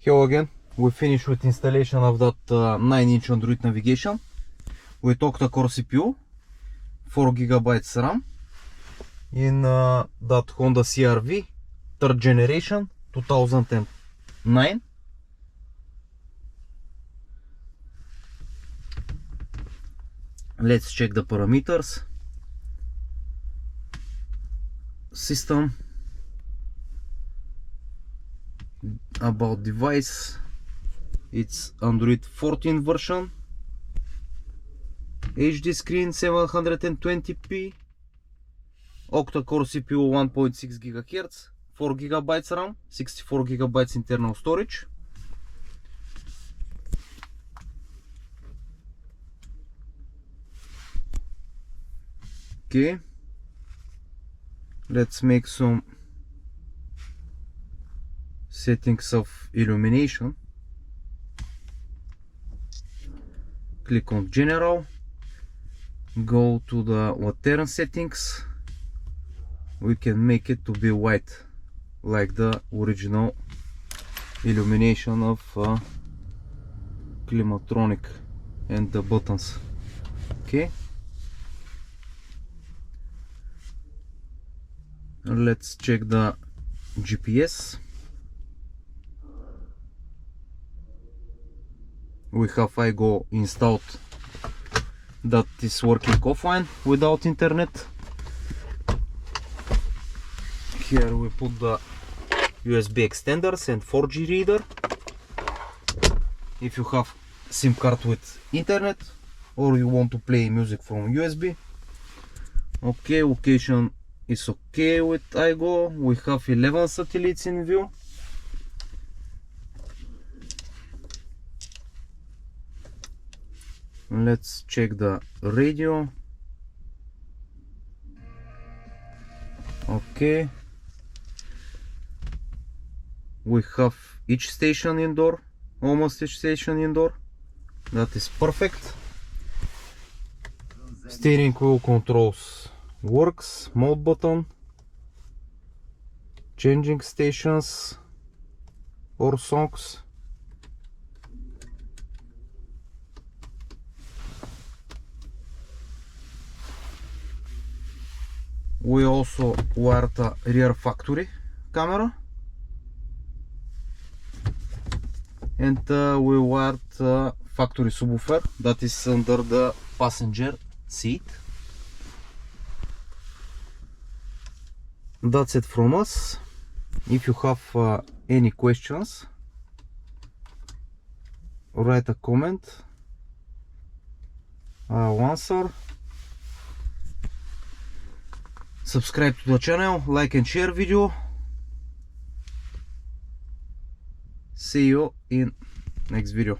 Hello again. We finished with installation of that 9-inch Android navigation with octa-core CPU, 4GB RAM in that Honda CR-V 3rd generation 2009. Let's check the parameters. System, about device, it's Android 14 version, HD screen 720p, octa-core CPU 1.6 GHz, 4GB RAM, 64GB internal storage. Okay, let's make some settings of illumination. Click on general, go to the lantern settings. We can make it to be white like the original illumination of Climatronic and the buttons. Okay, let's check the GPS. We have iGo installed that is working offline without internet. Here we put the USB extenders and 4G reader. If you have SIM card with internet or you want to play music from USB. Okay, location is okay with iGo. We have 11 satellites in view. Let's check the radio. Okay, we have each station indoor, almost each station indoor. That is perfect. Steering wheel controls works, mode button, changing stations or songs. We also wired a rear factory camera, and we wired a factory subwoofer that is under the passenger seat. That's it from us. If you have any questions, write a comment, I'll answer. Subscribe to the channel, like and share video. See you in next video.